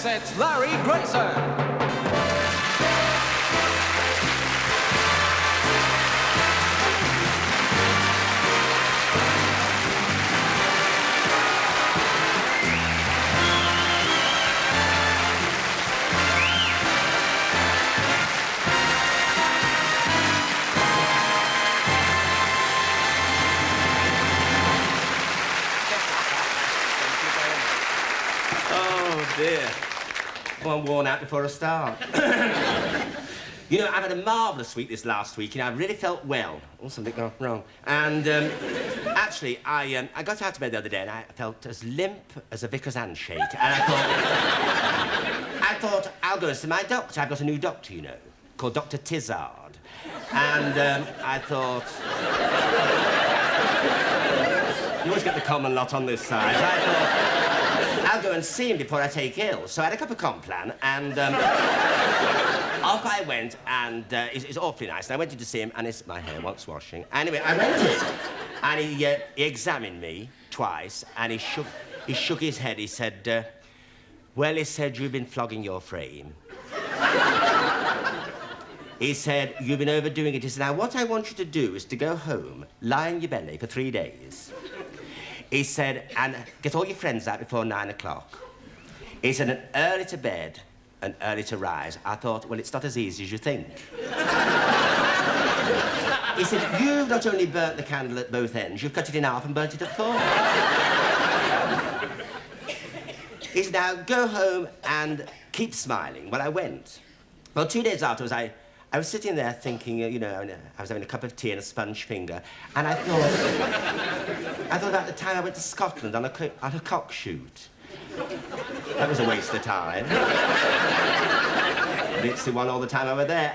Yes, it's Larry Grayson. Dear. Well, I'm worn out before I start. You know, I've had a marvellous week this last week, and I really felt well. Oh, something gone wrong. And, actually, I got out of bed the other day, and I felt as limp as a vicar's handshake. And I thought, I'll go and see my doctor. I've got a new doctor, you know, called Dr. Tizard. And, I thought... You always get the common lot on this side. I thought... I'll go and see him before I take ill. So I had a cup of Complan, and off I went, and it's awfully nice. And I went in to see him, and my hair wants washing. Anyway, I went in, and he examined me twice, and he shook his head. He said, well, he said, you've been flogging your frame. He said, you've been overdoing it. He said, now, what I want you to do is to go home, lie on your belly for 3 days. He said, and get all your friends out before 9 o'clock. He said, and early to bed and early to rise. I thought, well, it's not as easy as you think. He said, you've not only burnt the candle at both ends, you've cut it in half and burnt it at full. He said, now, go home and keep smiling. Well, I went. Well, 2 days afterwards, I was sitting there thinking, you know, I was having a cup of tea and a sponge finger, and I thought about the time I went to Scotland on a cock shoot. That was a waste of time. I didn't see one all the time I was there,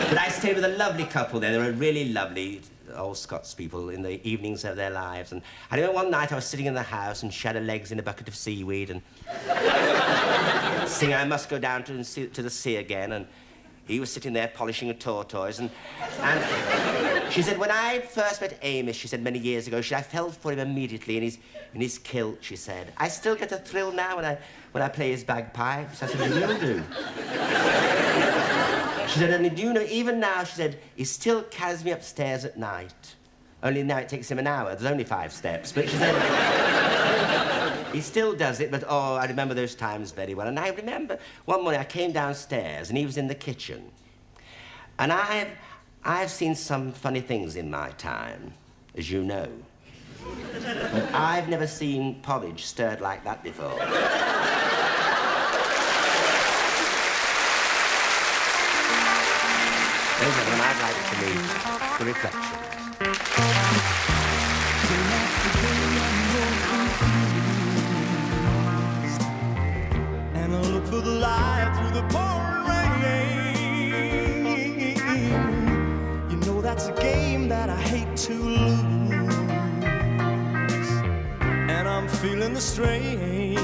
but I stayed with a lovely couple there. They were really lovely old Scots people in the evenings of their lives. And I remember one night I was sitting in the house and she had her legs in a bucket of seaweed and singing, I must go down to the sea again. And he was sitting there polishing a tortoise, and she said, when I first met Amos, she said, many years ago, I fell for him immediately in his kilt, she said. I still get a thrill now when I play his bagpipes. I said, you will do. She said, and do you know, even now, she said, he still carries me upstairs at night. Only now it takes him an hour. There's only 5 steps. But she said, he still does it, but, oh, I remember those times very well. And I remember one morning I came downstairs and he was in the kitchen. And I've seen some funny things in my time, as you know. But I've never seen porridge stirred like that before. Those are when I'd like to leave for reflection. And I look for the light through the pouring rain. You know that's a game that I hate to lose. And I'm feeling the strain.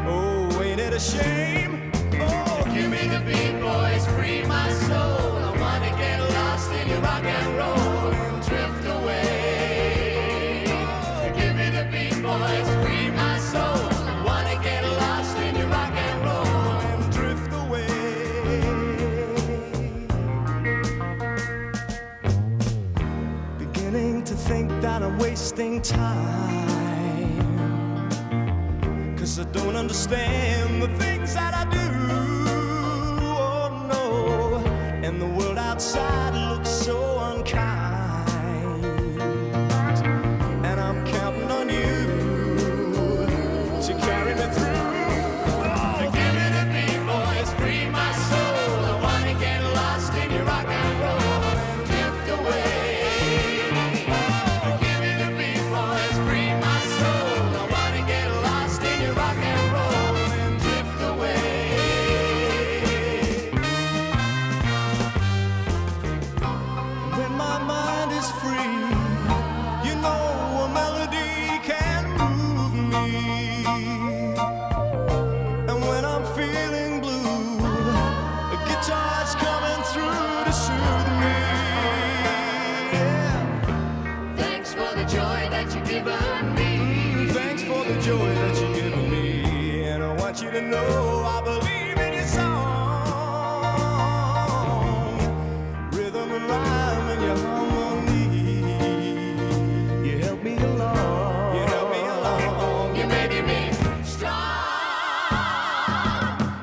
Oh, ain't it a shame? Oh, give me the beat, boys, free my soul. I wanna get lost in your rock and roll and drift away. Give me the beat, boys, free my soul. I wanna get lost in your rock and roll and drift away. Beginning to think that I'm wasting time, 'cause I don't understand the things that I do. Oh no, and the world outside looks so unkind. And I'm counting on you to carry me through. Oh, give me the beat, boys, free my soul. I wanna get lost in your rock and roll and drift away. Oh, give me the beat, boys, free my soul. I wanna get lost in your rock and roll and drift away. When my mind is free, you know a melody can move me. And when I'm feeling blue, a guitar's coming through to soothe me. Yeah. Thanks for the joy that you've given me. Thanks for the joy that you've given me. And I want you to know I believe in your song. Rhythm and rhyme and your harmony. You help me along. You help me along. You made me strong.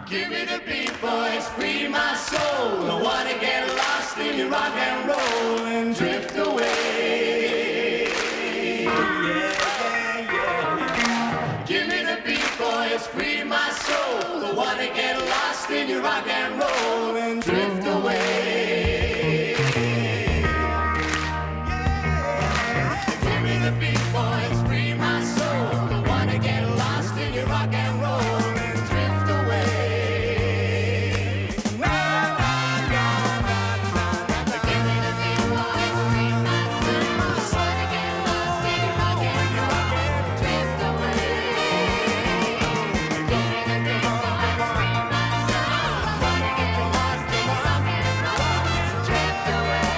Give me the beat, boys, free my soul. Don't wanna get lost in your rock and roll and drift away. Give me the beat, boys, free my soul. Don't wanna get lost in your rock and roll and drift away. Give me the beat, boys, free my soul. Don't wanna get lost in your rock and roll and drift away. Give me the beat, boys, free my soul. Don't wanna get lost in your rock and roll and drift away. Give me the beat, boys, free my soul. Don't wanna get lost in your rock and roll and drift away.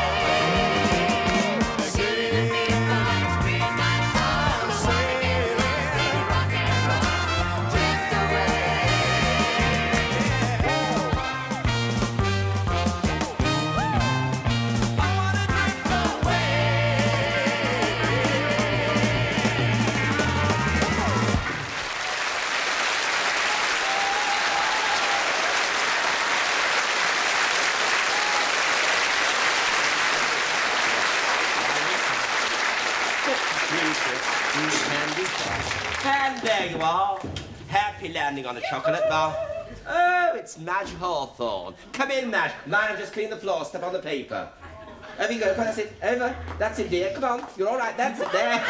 Give me the beat, boys, free my soul. Don't wanna get lost in your rock and roll and drift away. And there you are. Happy landing on a chocolate bar. Oh, it's Madge Hawthorne. Come in, Madge. Mine, just clean the floor, step on the paper. Over you go. Come on, that's it. Over. That's it, dear. Come on. You're all right. That's it. There.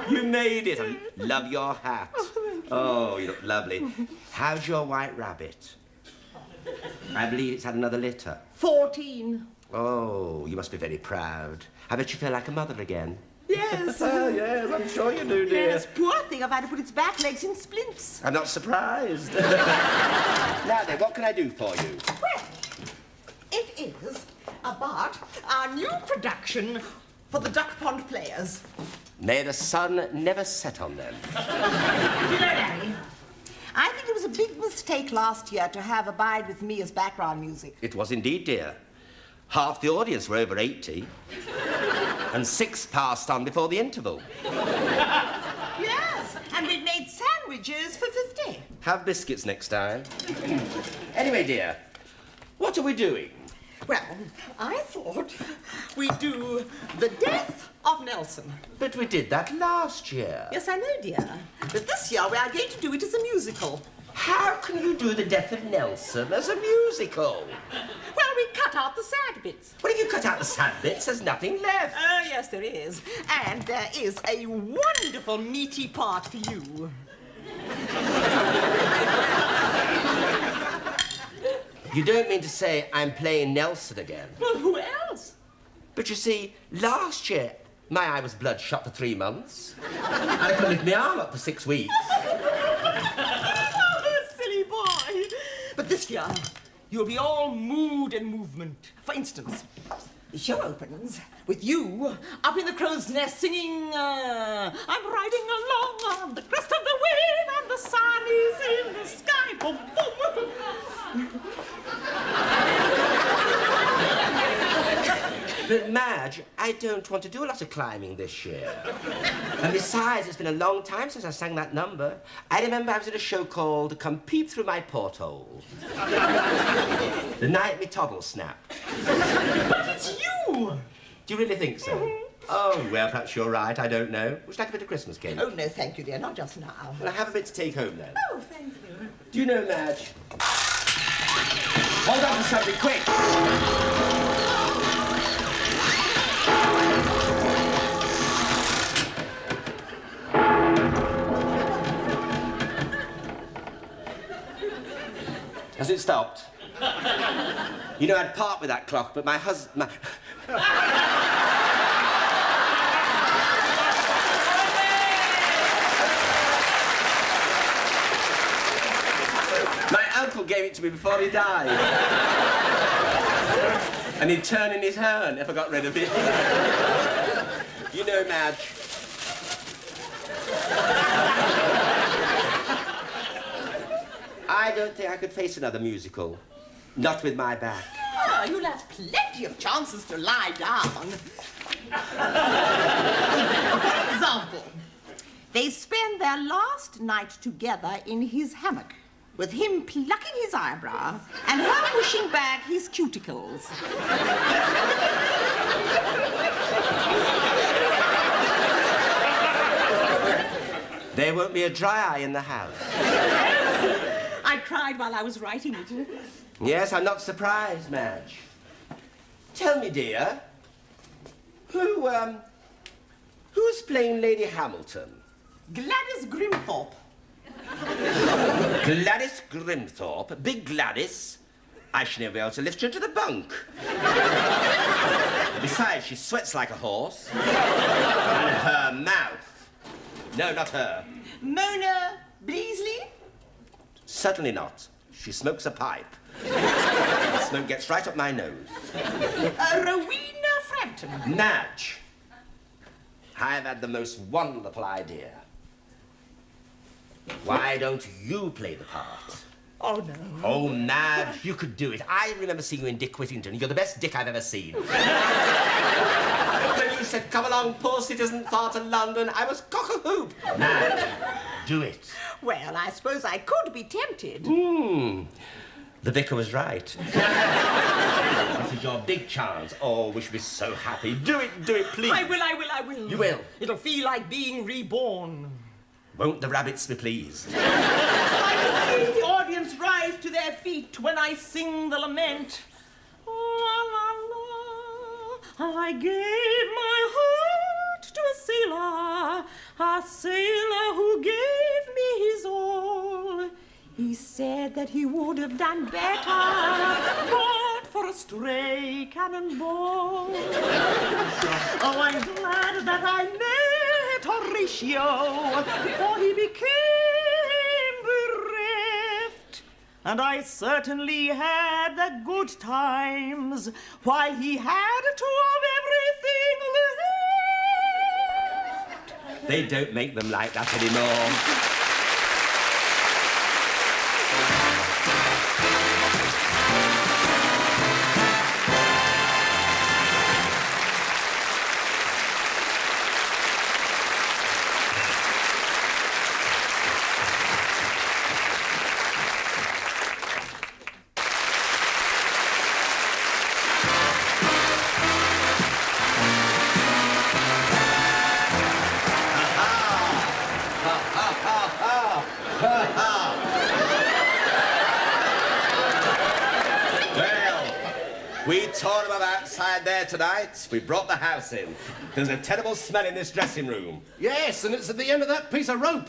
You made it. I love your hat. Oh, you look lovely. How's your white rabbit? I believe it's had another litter. 14. Oh, you must be very proud. I bet you feel like a mother again. Yes. Yes, I'm sure you do, dear. Yes, poor thing. I've had to put its back legs in splints. I'm not surprised. Now then, what can I do for you? Well, it is about our new production for the Duck Pond Players. May the sun never set on them. You know, Daddy, I think it was a big mistake last year to have Abide With Me as background music. It was indeed, dear. Half the audience were over 80, and 6 passed on before the interval. Yes, and we'd made sandwiches for 50. Have biscuits next time. Anyway, dear, what are we doing? Well, I thought we'd do The Death of Nelson. But we did that last year. Yes, I know, dear. But this year we are going to do it as a musical. How can you do The Death of Nelson as a musical? Well, we cut out the sad bits. Well, if you cut out the sad bits, there's nothing left. Oh, yes, there is. And there is a wonderful meaty part for you. You don't mean to say I'm playing Nelson again? Well, who else? But you see, last year, my eye was bloodshot for 3 months. And I couldn't lift my arm up for 6 weeks. Silly boy. But this year, you'll be all mood and movement. For instance, the show opens with you up in the crow's nest singing, I'm riding along on the crest of the wave and the sun is in the sky. Boom, boom. But, Madge, I don't want to do a lot of climbing this year. And besides, it's been a long time since I sang that number. I remember I was in a show called Come Peep Through My Porthole. The night me toddle snapped. But it's you! Do you really think so? Oh, well, perhaps you're right. I don't know. Would you like a bit of Christmas cake? Oh, no, thank you, dear. Not just now. Well, I have a bit to take home, then. Oh, thank you. Do you know, Madge? Hold on to something, quick! Has it stopped? You know, I'd part with that clock, but my husband... My uncle gave it to me before he died. And he'd turn in his urn if I got rid of it. You know, Madge. don't think I could face another musical. Not with my back. Ah, you'll have plenty of chances to lie down. For example, they spend their last night together in his hammock, with him plucking his eyebrow and her pushing back his cuticles. There won't be a dry eye in the house. I cried while I was writing it. Yes, I'm not surprised, Madge. Tell me, dear, who's playing Lady Hamilton? Gladys Grimthorpe. Gladys Grimthorpe? Big Gladys? I should never be able to lift her into the bunk. Besides, she sweats like a horse. And her mouth. No, not her. Mona Beasley? Certainly not. She smokes a pipe. The smoke gets right up my nose. Rowena Frampton. Madge, I've had the most wonderful idea. Why don't you play the part? Oh, no. Oh, Madge, you could do it. I remember seeing you in Dick Whittington. You're the best Dick I've ever seen. When you said, come along, poor citizen, far to London, I was cock-a-hoop. Madge, do it. Well, I suppose I could be tempted. The vicar was right. This is your big chance. Oh, we should be so happy. Do it, please. I will. You will. It'll feel like being reborn. Won't the rabbits be pleased? I can see the audience rise to their feet when I sing the lament. La, la, la. I gave my heart to a sailor who gave me his all. He said that he would have done better, but for a stray cannonball. Oh, I'm glad that I met Horatio before he became bereft. And I certainly had the good times while he had to have everything left. They don't make them like that anymore. We tore them up outside there tonight. We brought the house in. There's a terrible smell in this dressing room. Yes, and it's at the end of that piece of rope.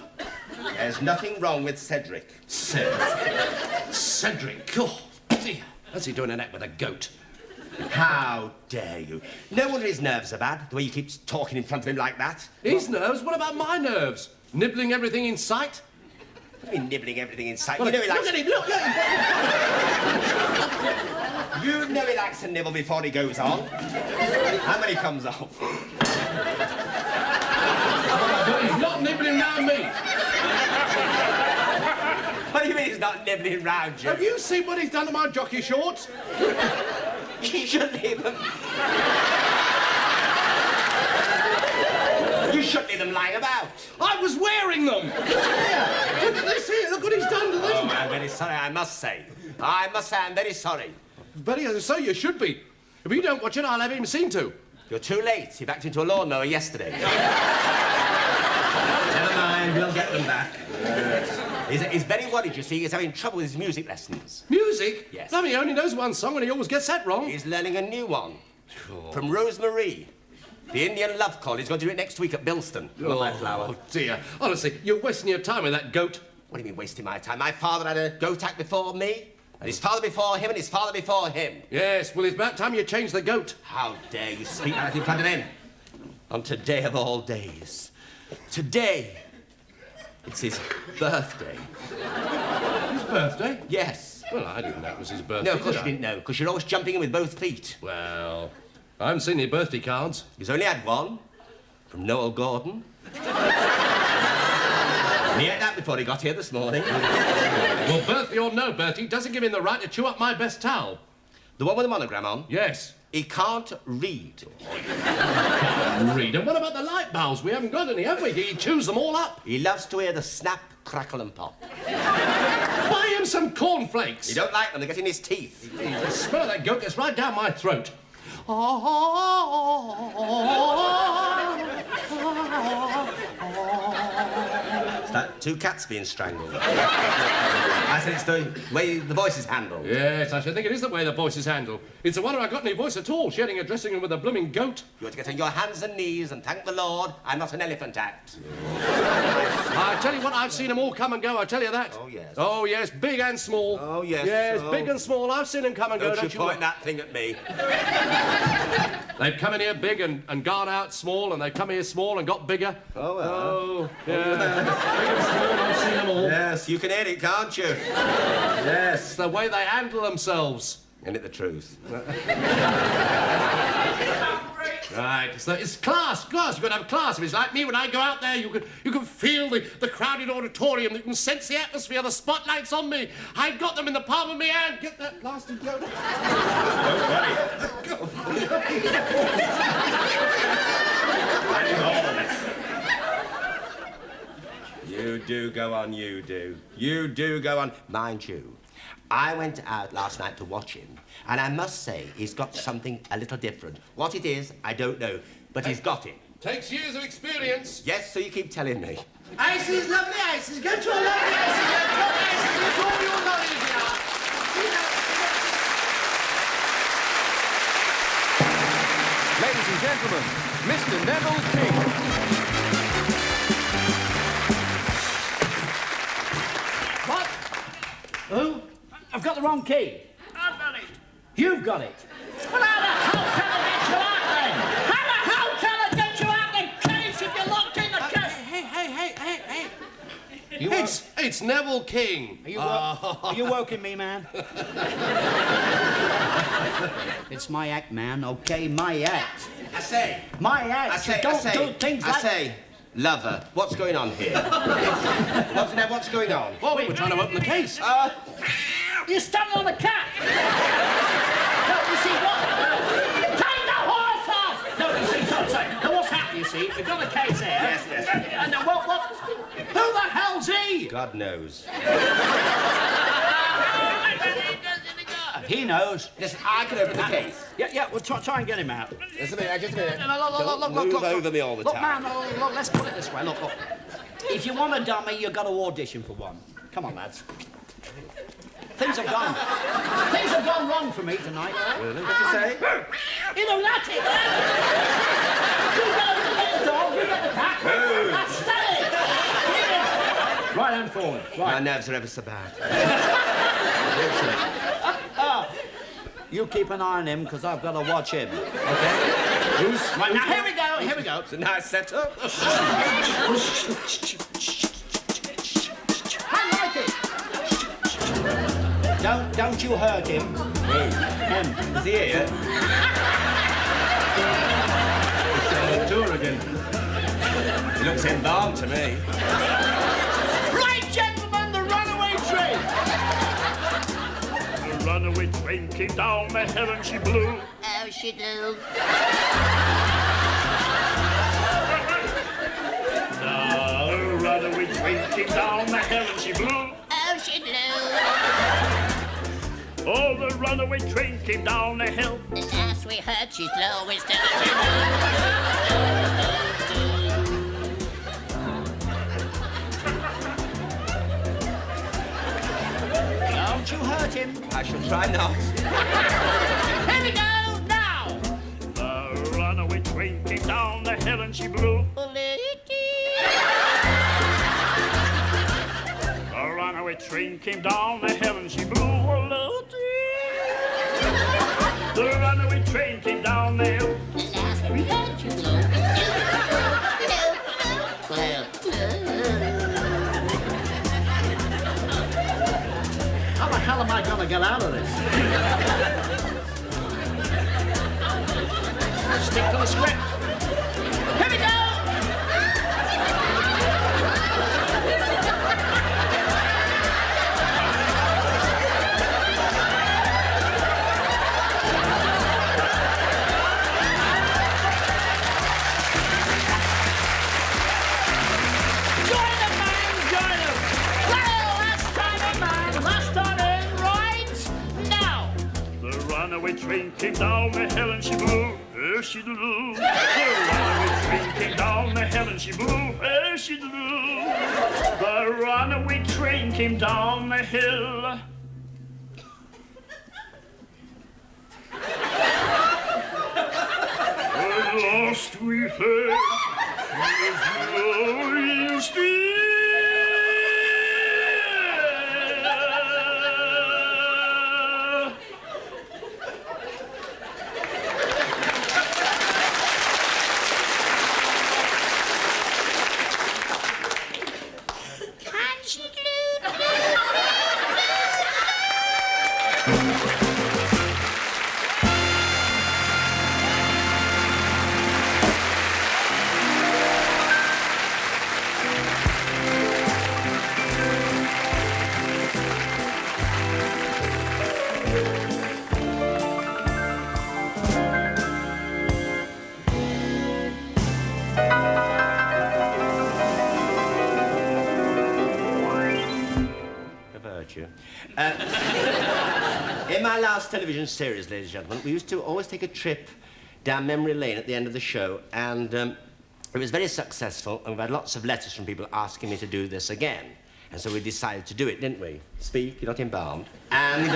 There's nothing wrong with Cedric. Cedric? Oh, dear. How's he doing an act with a goat? How dare you? No wonder his nerves are bad, the way you keep talking in front of him like that. His nerves? What about my nerves? Nibbling everything in sight? What do you mean nibbling everything in sight? Well, You know he likes... look at him, look at him. You know he likes to nibble before he goes on. And when he comes off. But he's not nibbling round me. What do you mean he's not nibbling round you? Have you seen what he's done to my jockey shorts? You shouldn't leave them. You shouldn't leave them lying about. I was wearing them. Look at this here. Look what he's done to them. Oh, I'm very sorry, I must say. I'm very sorry. Very so you should be. If you don't watch it, I'll have him seen to. You're too late. He backed into a lawnmower yesterday. Never mind, we'll get them back. He's very worried, you see. He's having trouble with his music lessons. Music? Yes. No, he only knows one song and he always gets that wrong. He's learning a new one. From Rosemarie. The Indian love call. He's going to do it next week at Bilston. Oh, my flower. Oh, dear. Honestly, you're wasting your time with that goat. What do you mean wasting my time? My father had a goat act before me. And his father before him, and his father before him. Yes, well, it's about time you changed the goat. How dare you speak like that in front of him? On today of all days. Today, it's his birthday. His birthday? Yes. Well, I didn't know it was his birthday. No, of course did you I? didn't know, because you're always jumping in with both feet. Well, I haven't seen any birthday cards. He's only had one, from Noel Gordon. He ate that before he got here this morning. Well, Bertie or no Bertie, doesn't give him the right to chew up my best towel. The one with the monogram on? Yes. He can't read. Read. And what about the light bulbs? We haven't got any, have we? He chews them all up. He loves to hear the snap, crackle and pop. Buy him some cornflakes. He don't like them, they get in his teeth. The smell of that goat gets right down my throat. It's like two cats being strangled. I said it's the way the voice is handled. Yes, I should think it is the way the voice is handled. It's a wonder I got any voice at all, sharing a dressing room with a blooming goat. You ought to get on your hands and knees and thank the Lord I'm not an elephant act. I tell you what, I've seen them all come and go, I tell you that. Oh, yes. Oh, yes, big and small. Oh, yes. Yes, Oh. big and small. I've seen them come and go, Don't you point that thing at me. They've come in here big and gone out small, and they've come here small and got bigger. Oh, well. Oh, yeah. Big and small, I've seen them all. Yes, you can hear it, can't you? Yes. It's the way they handle themselves. Isn't it the truth? Right, so it's class. You've got to have class. If it's like me, when I go out there, you can feel the crowded auditorium. You can sense the atmosphere, the spotlights on me. I've got them in the palm of my hand. Get that blasted goat. You do go on, you do. You do go on. Mind you, I went out last night to watch him, and I must say he's got something a little different. What it is, I don't know, but he's got it. Takes years of experience. Yes, so you keep telling me. Ices, lovely ices. Go to a lovely ices. Go to ices. Go to all your lollies now. Ladies and gentlemen, Mr. Neville King. What? Who? I've got the wrong key. I've got it. You've got it. Well, how the hell can I get you out then? How the hell can I get you out the case if you're locked in the case? It's Neville King. Are you woken me, man? It's my act, man, okay? My act. I say. My act. You don't do things like... I say, lover, what's going on here? What's going on? Well, we were trying to open the case. You're standing on the cat. No, you see what? Take the horse off! No, you see, sorry. No, what's happened, you see? We've got a case here. Yes. And what? Who the hell's he? God knows. He knows. Listen, I can open the case. Yeah, we'll try and get him out. Just a minute. Look, Move over me all the Look, time. man, look, let's put it this way. Look. If you want a dummy, you've got to audition for one. Come on, lads. Things have gone wrong for me tonight. Really? What'd you say? You know, that's it. You get the dog, you get the cat. That's it. Right hand forward. My Right. nerves are ever so bad. You keep an eye on him, because I've got to watch him. Okay? Right, now, here we go. It's a nice setup. I like it. Don't you hurt him. Him. Is he here? He's on the tour again. He looks embalmed to me. Right, gentlemen, the runaway train. The runaway train came down the hill and she blew. Oh, she do. The runaway train came down the hill and she blew. Oh, she do. Oh, the runaway train came down the hill. The last we heard, she's always down. Don't you hurt him. I shall try not. Here we go, now. The runaway train came down the hill and she blew. The runaway train came down the hill and she blew. The runaway train came down the hill. The last we heard, you How the hell am I going to get out of this? Stick to the script. Here we go. runaway train came down the hill and she blew, oh, she blew. The runaway train came down the hill and she blew, oh, she blew. The runaway train came down the hill. At last we heard his glorious street. In my last television series, ladies and gentlemen, we used to always take a trip down memory lane at the end of the show, and it was very successful, and we've had lots of letters from people asking me to do this again. And so we decided to do it, didn't we? Speak, you're not embalmed. And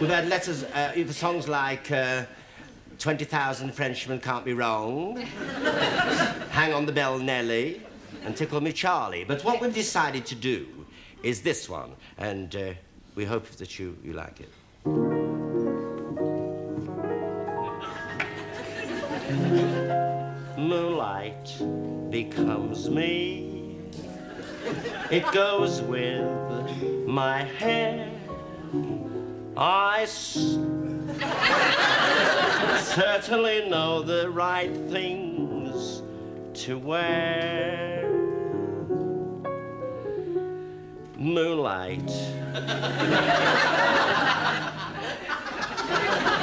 we've had letters for songs like 20,000 Frenchmen Can't Be Wrong, Hang on the Bell Nelly, and Tickle Me Charlie. But what we've decided to do is this one, and we hope that you like it. Moonlight becomes me. It goes with my hair. I certainly know the right things to wear. Moonlight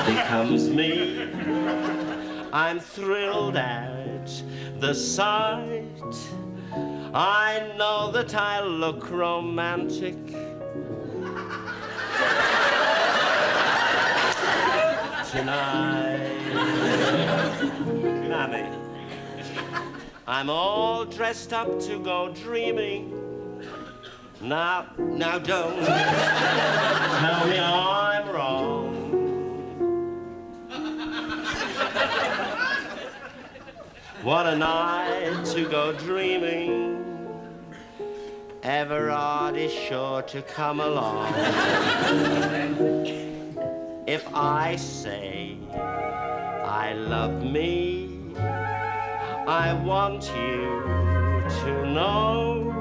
becomes me. I'm thrilled at the sight. I know that I look romantic. Tonight, Granny, I'm all dressed up to go dreaming. Now don't tell me I'm wrong. What a night to go dreaming. Everard is sure to come along. If I say I love me, I want you to know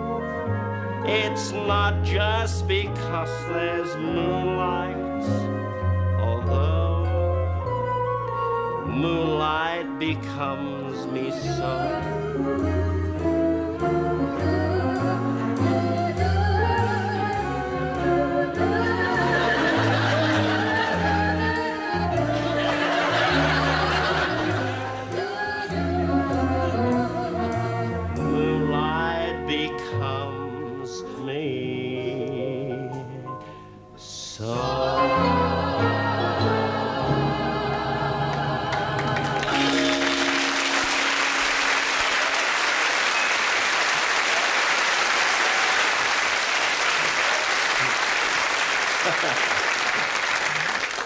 it's not just because there's moonlight, although moonlight becomes me so.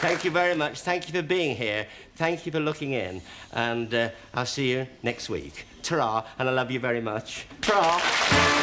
Thank you very much. Thank you for being here. Thank you for looking in. And I'll see you next week. Ta-ra, and I love you very much. Ta-ra.